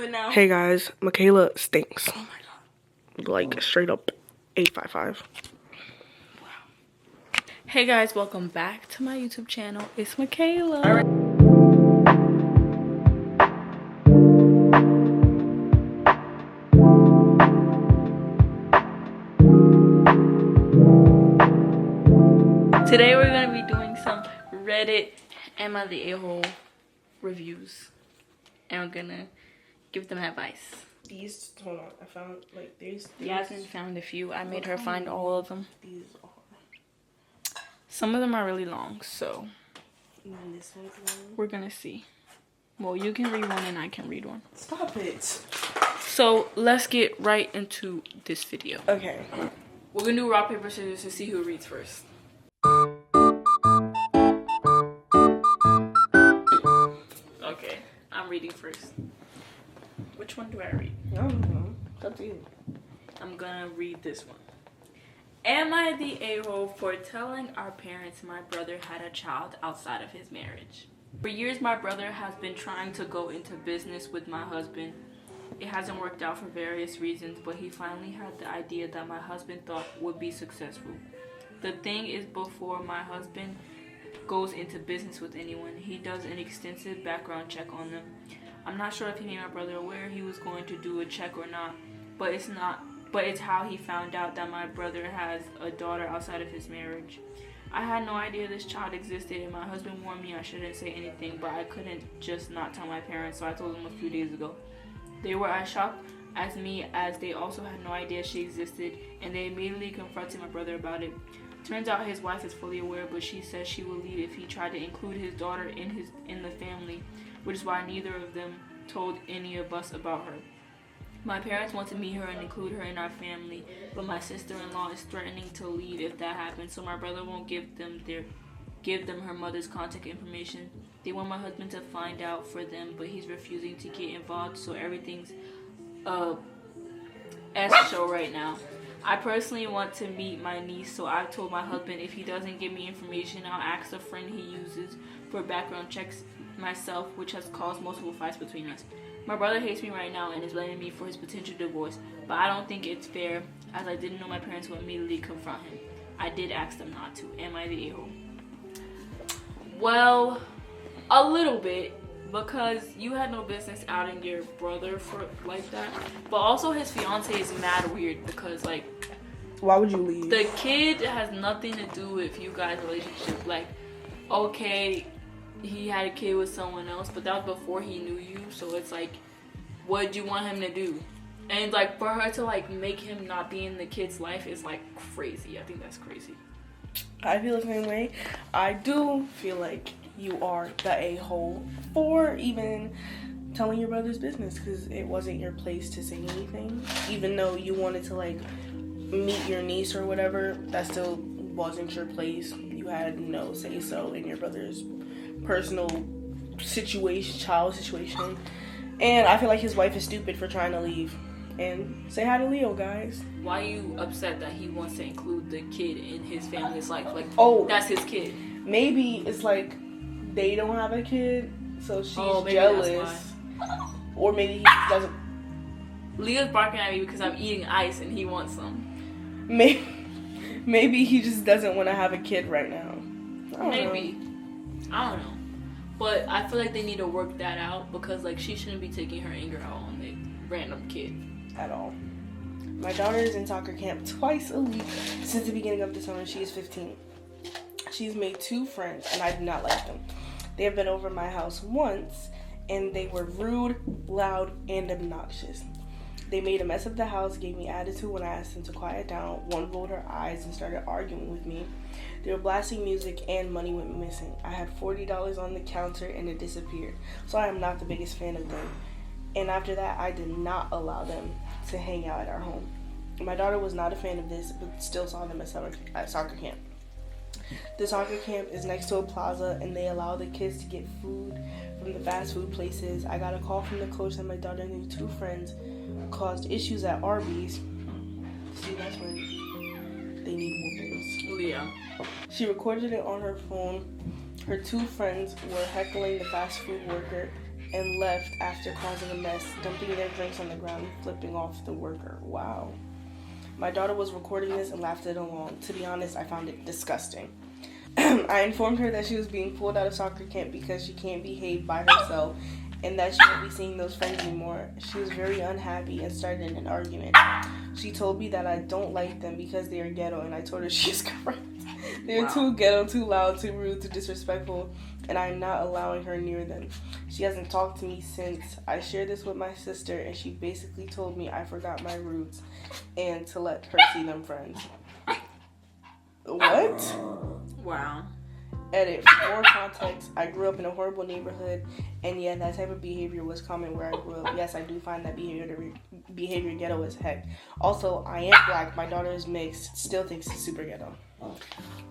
do it now. Hey guys, Michaela stinks. Oh my god. Like straight up 855. Wow. Hey guys, welcome back to my YouTube channel. It's Michaela. Today we're gonna be doing some Reddit Am I the A-hole reviews, and we're gonna give them advice. These, hold on, I found like these. Yasmin found a few. I made her find all of them. These are. Some of them are really long, so And then this one's long. we're gonna see. Well, you can read one and I can read one. Stop it. So let's get right into this video. Okay. We're gonna do rock, paper, scissors to see who reads first. Okay, I'm reading first. Which one do I read? I don't know. It's up to you. I'm gonna read this one. Am I the a-hole for telling our parents my brother had a child outside of his marriage? For years, my brother has been trying to go into business with my husband. It hasn't worked out for various reasons, but he finally had the idea that my husband thought would be successful. The thing is, before my husband goes into business with anyone, he does an extensive background check on them. I'm not sure if he made my brother aware he was going to do a check or not, but it's how he found out that my brother has a daughter outside of his marriage. I had no idea this child existed, and my husband warned me I shouldn't say anything, but I couldn't just not tell my parents, so I told them a few days ago. They were as shocked as me, as they also had no idea she existed, and they immediately confronted my brother about it. Turns out his wife is fully aware, but she says she will leave if he tried to include his daughter in the family, which is why neither of them told any of us about her. My parents want to meet her and include her in our family, but my sister-in-law is threatening to leave if that happens, so my brother won't give them her mother's contact information. They want my husband to find out for them, but he's refusing to get involved, so everything's S show right now. I personally want to meet my niece, so I've told my husband if he doesn't give me information, I'll ask a friend he uses for background checks myself, which has caused multiple fights between us. My brother hates me right now and is blaming me for his potential divorce, but I don't think it's fair, as I didn't know my parents would immediately confront him. I did ask them not to. Am I the a-hole? Well, a little bit, because you had no business outing your brother for like that. But also his fiance is mad weird, because like, Why would you leave? the kid has nothing to do with you guys' relationship. Like, okay, he had a kid with someone else, but that was before he knew you, so it's like, what did you want him to do? And like, for her to like make him not be in the kid's life is like crazy. I think that's crazy. I feel the same way. I do feel like you are the a-hole for even telling your brother's business, because it wasn't your place to say anything. Even though you wanted to like meet your niece or whatever, that still wasn't your place. You had no say so in your brother's personal situation, child situation. And I feel like his wife is stupid for trying to leave. And say hi to Leo, guys. Why are you upset that he wants to include the kid in his family's life? Like, Oh, that's his kid. Maybe it's like they don't have a kid, so she's Maybe jealous. Or maybe he doesn't. Leo's barking at me because I'm eating ice and he wants some. Maybe he just doesn't want to have a kid right now. Maybe. I don't know. But I feel like they need to work that out, because like, she shouldn't be taking her anger out on the random kid. At all. My daughter is in soccer camp twice a week since the beginning of the summer. She is 15. She's made 2 friends, and I do not like them. They have been over my house once, and they were rude, loud, and obnoxious. They made a mess of the house, gave me attitude when I asked them to quiet down. One rolled her eyes and started arguing with me. They were blasting music, and money went missing. I had $40 on the counter, and it disappeared. So I am not the biggest fan of them. And after that, I did not allow them to hang out at our home. My daughter was not a fan of this, but still saw them at soccer camp. The soccer camp is next to a plaza, and they allow the kids to get food from the fast food places. I got a call from the coach that my daughter knew 2 friends caused issues at Arby's. See, that's when they need whoopings. Yeah. She recorded it on her phone. Her 2 friends were heckling the fast food worker and left after causing a mess, dumping their drinks on the ground and flipping off the worker. Wow. My daughter was recording this and laughed it along. To be honest, I found it disgusting. I informed her that she was being pulled out of soccer camp because she can't behave by herself and that she won't be seeing those friends anymore. She was very unhappy and started an argument. She told me that I don't like them because they are ghetto, and I told her she is correct. They're too ghetto, too loud, too rude, too disrespectful, and I'm not allowing her near them. She hasn't talked to me since. I shared this with my sister, and she basically told me I forgot my roots and to let her see them friends. What? Wow. Edit. For more context, I grew up in a horrible neighborhood, and yeah, that type of behavior was common where I grew up. Yes, I do find that behavior ghetto as heck. Also, I am black. My daughter is mixed. Still thinks it's super ghetto.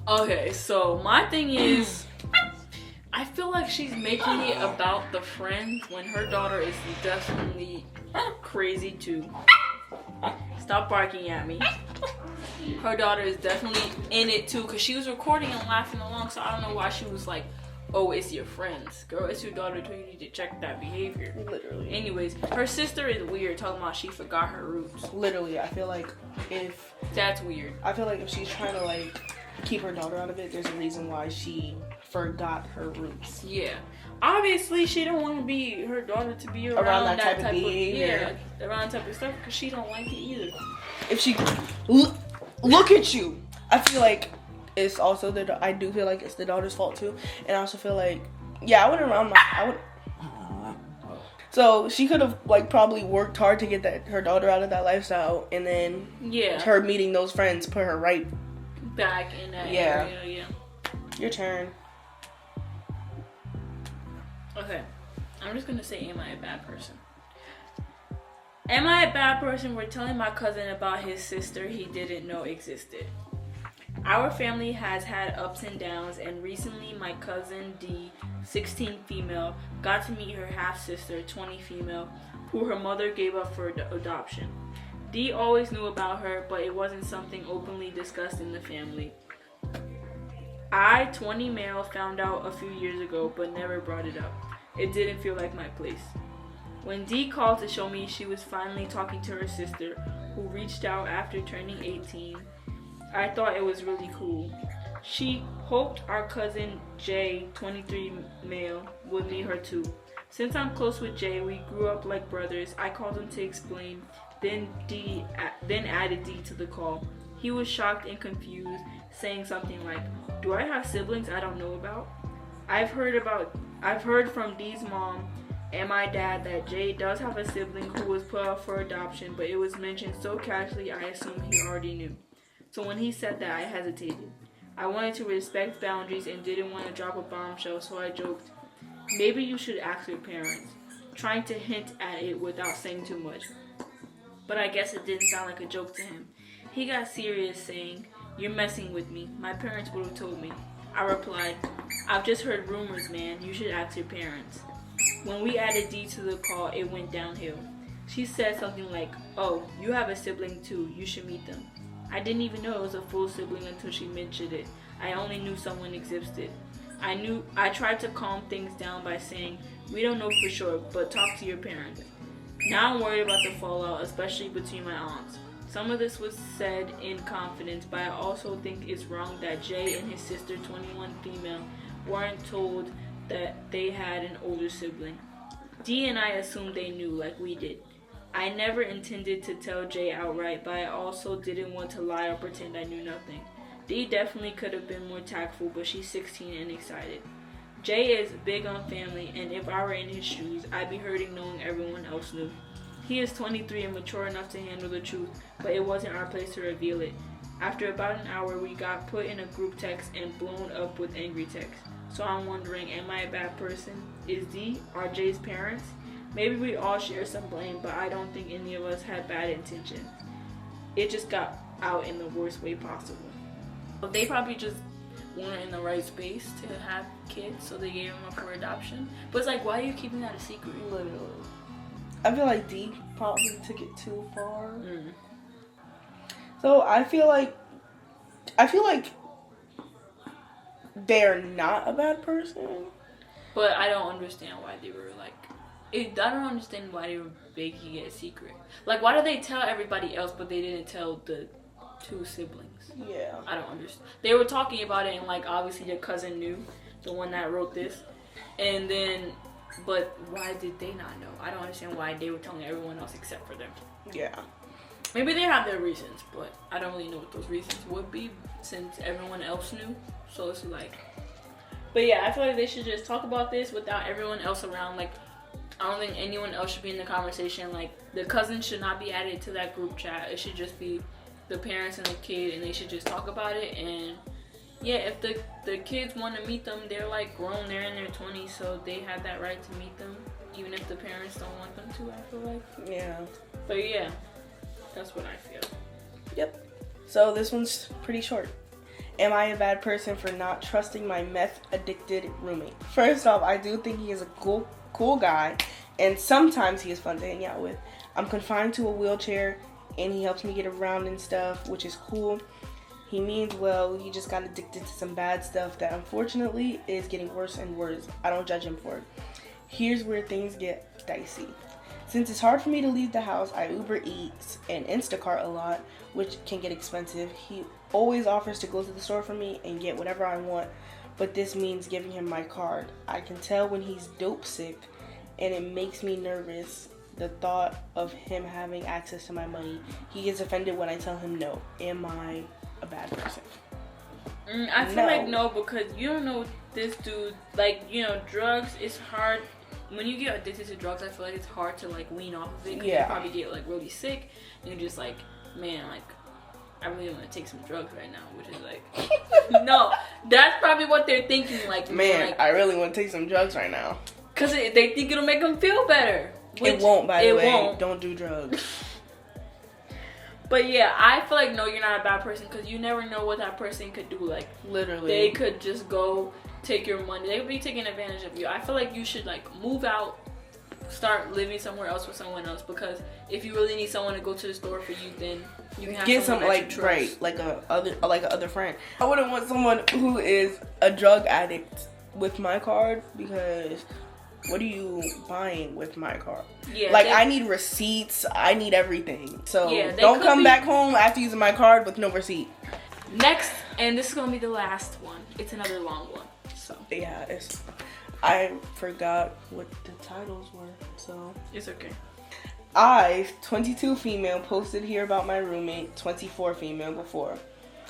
Okay, so my thing is, I feel like she's making it about the friends when her daughter is definitely crazy too. Stop barking at me. Her daughter is definitely in it too, because she was recording and laughing along, so I don't know why she was like, oh, it's your friends. Girl, it's your daughter too. You need to check that behavior. Literally. Anyways, her sister is weird, talking about she forgot her roots. Literally, I feel like if... That's weird. I feel like if she's trying to, like, keep her daughter out of it, there's a reason why she forgot her roots. Yeah. Obviously, she don't want to be her daughter to be around that type of behavior. Yeah, around that type of stuff, because she don't like it either. If she... Look at you. I feel like it's also I do feel like it's the daughter's fault too, and I also feel like so she could have like probably worked hard to get her daughter out of that lifestyle, and then her meeting those friends put her right back in that area. Yeah. Your turn. Okay, I'm just gonna say, am I a bad person? Am I a bad person for telling my cousin about his sister he didn't know existed? Our family has had ups and downs, and recently my cousin D, 16 female, got to meet her half-sister, 20 female, who her mother gave up for adoption. D always knew about her, but it wasn't something openly discussed in the family. I, 20 male, found out a few years ago, but never brought it up. It didn't feel like my place. When Dee called to show me she was finally talking to her sister, who reached out after turning 18, I thought it was really cool. She hoped our cousin Jay, 23 male, would meet her too. Since I'm close with Jay, we grew up like brothers. I called him to explain, then added Dee to the call. He was shocked and confused, saying something like, "Do I have siblings I don't know about?" I've heard from Dee's mom and my dad that Jay does have a sibling who was put up for adoption, but it was mentioned so casually I assumed he already knew. So when he said that, I hesitated. I wanted to respect boundaries and didn't want to drop a bombshell, so I joked, "Maybe you should ask your parents," trying to hint at it without saying too much. But I guess it didn't sound like a joke to him. He got serious, saying, "You're messing with me. My parents would have told me." I replied, "I've just heard rumors, man. You should ask your parents." When we added Dee to the call, it went downhill. She said something like, "Oh, you have a sibling too. You should meet them." I didn't even know it was a full sibling until she mentioned it. I only knew someone existed. I tried to calm things down by saying, "We don't know for sure, but talk to your parents." Now I'm worried about the fallout, especially between my aunts. Some of this was said in confidence, but I also think it's wrong that Jay and his sister, 21 female, weren't told that they had an older sibling. Dee and I assumed they knew, like we did. I never intended to tell Jay outright, but I also didn't want to lie or pretend I knew nothing. Dee definitely could have been more tactful, but she's 16 and excited. Jay is big on family, and if I were in his shoes, I'd be hurting knowing everyone else knew. He is 23 and mature enough to handle the truth, but it wasn't our place to reveal it. After about an hour, we got put in a group text and blown up with angry texts. So I'm wondering, am I a bad person? Is Dee or Jay's parents? Maybe we all share some blame, but I don't think any of us had bad intentions. It just got out in the worst way possible. They probably just weren't in the right space to have kids, so they gave them up for adoption. But it's like, why are you keeping that a secret? Literally. I feel like Dee probably took it too far. So I feel like they're not a bad person. But I don't understand why they were like I don't understand why they were making it a secret. Like, why did they tell everybody else, but they didn't tell the 2 siblings? Yeah. I don't understand. They were talking about it, and like obviously their cousin knew, the one that wrote this, and then, but why did they not know? I don't understand why they were telling everyone else except for them. Yeah. Maybe they have their reasons, but I don't really know what those reasons would be since everyone else knew. So it's like, but yeah, I feel like they should just talk about this without everyone else around. Like, I don't think anyone else should be in the conversation. Like, the cousins should not be added to that group chat. It should just be the parents and the kid, and they should just talk about it. And yeah, if the kids want to meet them, they're like grown, they're in their 20s, so they have that right to meet them, even if the parents don't want them to, I feel like. Yeah. But yeah, that's what I feel. Yep. So this one's pretty short. Am I a bad person for not trusting my meth-addicted roommate? First off, I do think he is a cool guy, and sometimes he is fun to hang out with. I'm confined to a wheelchair, and he helps me get around and stuff, which is cool. He means well. He just got addicted to some bad stuff that unfortunately is getting worse and worse. I don't judge him for it. Here's where things get dicey. Since it's hard for me to leave the house, I Uber Eats and Instacart a lot, which can get expensive. He always offers to go to the store for me and get whatever I want, but this means giving him my card. I can tell when he's dope sick, and it makes me nervous, the thought of him having access to my money. He gets offended when I tell him no. Am I a bad person? I feel like no, because you don't know this dude. Like, you know, drugs is hard. When you get addicted to drugs, I feel like it's hard to like wean off of it. Yeah. You probably get like really sick, and you're just like, man, like, I really want to take some drugs right now, which is like, no, that's probably what they're thinking. Like, man, like, I really want to take some drugs right now. Cause they think it'll make them feel better. It won't, by the way. Won't. Don't do drugs. But yeah, I feel like no, you're not a bad person, because you never know what that person could do. Like, literally, they could just go take your money. They would be taking advantage of you. I feel like you should like move out, start living somewhere else with someone else, because if you really need someone to go to the store for you, then you can have get some like right, like a other friend. I wouldn't want someone who is a drug addict with my card, because what are you buying with my card? Yeah, like, I need receipts. I need everything. So yeah, don't come back home after using my card with no receipt. Next, and this is gonna be the last one. It's another long one. So yeah, I forgot what the titles were, so it's okay. 22 female, posted here about my roommate, 24 female before.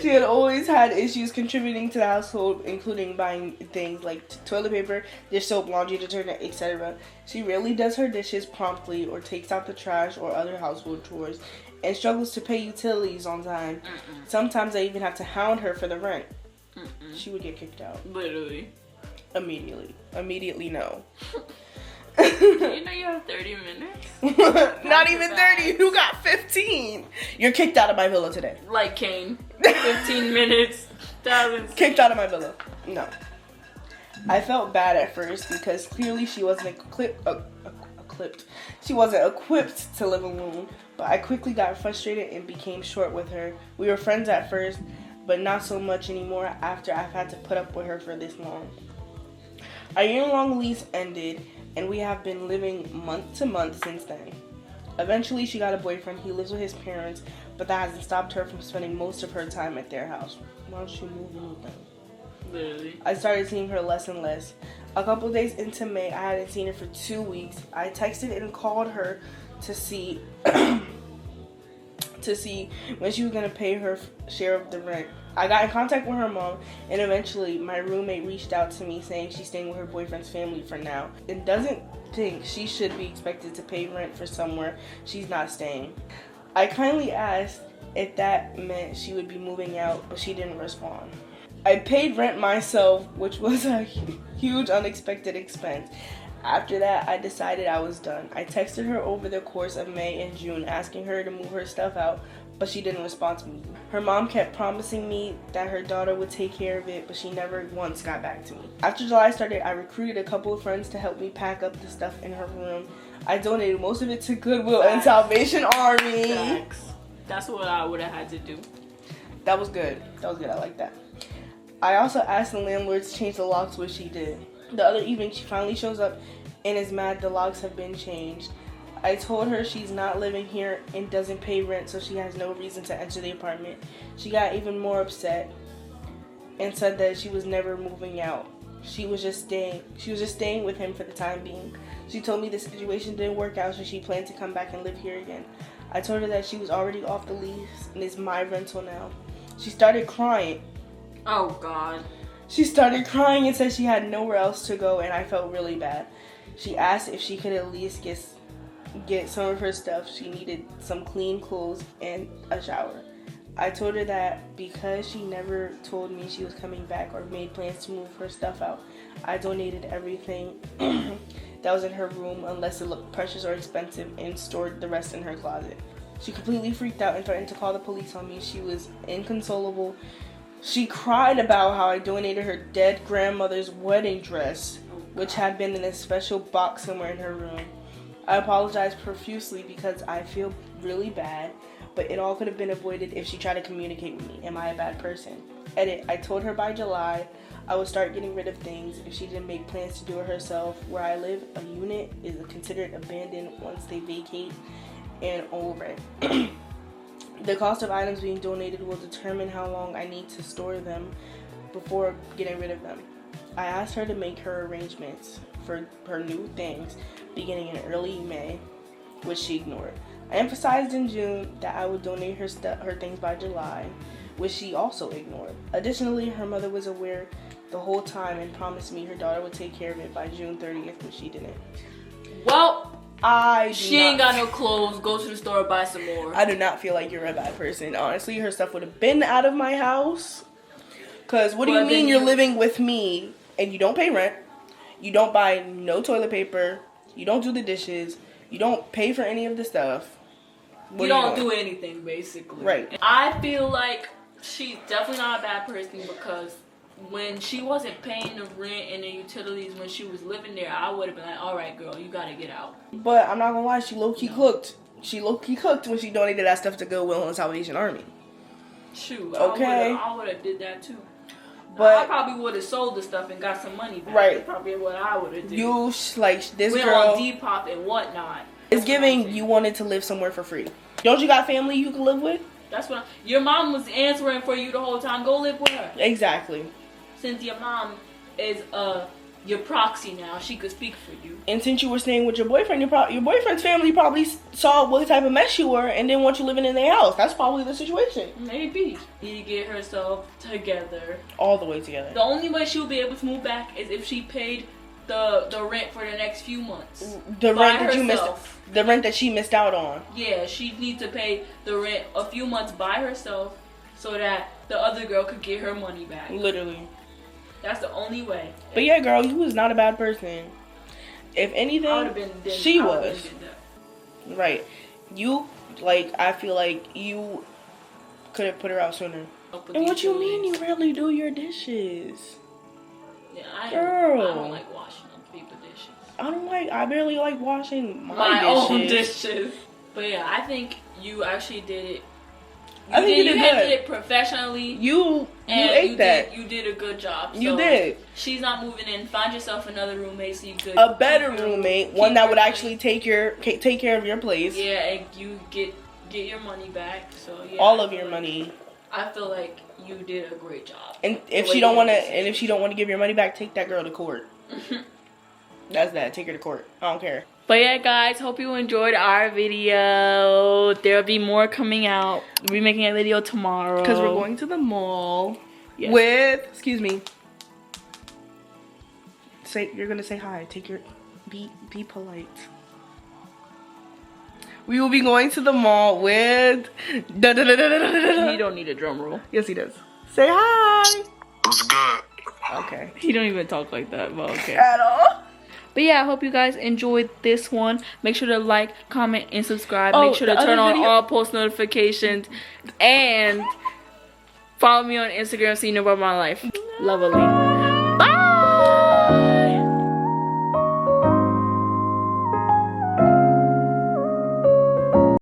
She had always had issues contributing to the household, including buying things like toilet paper, dish soap, laundry detergent, etc. She rarely does her dishes promptly or takes out the trash or other household chores, and struggles to pay utilities on time. Sometimes I even have to hound her for the rent. She would get kicked out. Literally. Immediately no. You know you have 30 minutes? Not even 30. You got 15. You're kicked out of my villa today. Like Kane. 15 minutes. Kicked out of my villa. No. I felt bad at first because clearly she wasn't She wasn't equipped to live alone. But I quickly got frustrated and became short with her. We were friends at first, but not so much anymore after I've had to put up with her for this long. Our year-long lease ended, and we have been living month to month since then. Eventually, she got a boyfriend. He lives with his parents, but that hasn't stopped her from spending most of her time at their house. Why don't you move in with them? Literally. I started seeing her less and less. A couple days into May, I hadn't seen her for 2 weeks. I texted and called her to see when she was going to pay her share of the rent. I got in contact with her mom, and eventually my roommate reached out to me saying she's staying with her boyfriend's family for now and doesn't think she should be expected to pay rent for somewhere she's not staying. I kindly asked if that meant she would be moving out, but she didn't respond. I paid rent myself, which was a huge unexpected expense. After that, I decided I was done. I texted her over the course of May and June asking her to move her stuff out, but she didn't respond to me. Her mom kept promising me that her daughter would take care of it, but she never once got back to me. After July started, I recruited a couple of friends to help me pack up the stuff in her room. I donated most of it to Goodwill and Salvation Army. Facts. That's what I would have had to do. That was good. I like that. I also asked the landlord to change the locks, which she did. The other evening, she finally shows up and is mad the locks have been changed. I told her she's not living here and doesn't pay rent, so she has no reason to enter the apartment. She got even more upset and said that she was never moving out. She was just staying with him for the time being. She told me the situation didn't work out, so she planned to come back and live here again. I told her that she was already off the lease and is my rental now. She started crying. Oh, God. She started crying and said she had nowhere else to go, and I felt really bad. She asked if she could at least get some of her stuff. She needed some clean clothes and a shower. I told her that because she never told me she was coming back or made plans to move her stuff out, I donated everything that was in her room unless it looked precious or expensive and stored the rest in her closet. She completely freaked out and threatened to call the police on me. She was inconsolable. She cried about how I donated her dead grandmother's wedding dress, which had been in a special box somewhere in her room. I apologized profusely because I feel really bad, but it all could have been avoided if she tried to communicate with me. Am I a bad person? Edit. I told her by July I would start getting rid of things if she didn't make plans to do it herself. Where I live, a unit is considered abandoned once they vacate and owe rent. The cost of items being donated will determine how long I need to store them before getting rid of them. I asked her to make her arrangements for her new things beginning in early May, which she ignored. I emphasized in June that I would donate her things by July, which she also ignored. Additionally, her mother was aware the whole time and promised me her daughter would take care of it by June 30th, which she didn't. Well, she ain't got no clothes. Go to the store, buy some more. I do not feel like you're a bad person. Honestly, her stuff would have been out of my house. Because what do you mean you're living with me and you don't pay rent? You don't buy no toilet paper. You don't do the dishes. You don't pay for any of the stuff. You don't do anything, basically. Right. I feel like she's definitely not a bad person because when she wasn't paying the rent and the utilities when she was living there, I would have been like, all right, girl, you got to get out. But I'm not going to lie, she low-key cooked. She low-key cooked when she donated that stuff to Goodwill and Salvation Army. Shoot, okay. I would have did that too. But I probably would have sold the stuff and got some money back. Right. That's probably what I would have done. You, like, this went girl on Depop and whatnot. It's giving you wanted to live somewhere for free. Don't you got family you can live with? That's what your mom was answering for you the whole time. Go live with her. Exactly. Since your mom is your proxy now, she could speak for you. And since you were staying with your boyfriend, your boyfriend's family probably saw what type of mess you were and didn't want you living in their house. That's probably the situation. Maybe. Need to get herself together. All the way together. The only way she'll be able to move back is if she paid the rent for the next few months. The rent that you missed. The rent that she missed out on. Yeah, she needs to pay the rent a few months by herself so that the other girl could get her money back. Literally. That's the only way. But yeah, girl, you was not a bad person. If anything, she was. Right. You, like, I feel like you could have put her out sooner. And what you mean you rarely do your dishes? Yeah, I don't like washing other people's dishes. I barely like washing my own dishes. But yeah, I think you actually did it. I think you did handled it professionally. You ate that. You did a good job. You did. She's not moving in. Find yourself another roommate so you could. A better roommate, one that would actually take care of your place. Yeah, and you get your money back. So yeah, all of your money. I feel like you did a great job. And if she don't want to give your money back, take that girl to court. That's that. Take her to court. I don't care. But yeah, guys, hope you enjoyed our video. There'll be more coming out. We'll be making a video tomorrow. Because we're going to the mall excuse me. You're going to say hi. Be polite. We will be going to the mall with... He don't need a drum roll. Yes, he does. Say hi. What's good? Okay. He don't even talk like that, but okay. At all. But yeah, I hope you guys enjoyed this one. Make sure to like, comment, and subscribe. Make sure to turn on all post notifications. And follow me on Instagram so you know about my life. Lovely.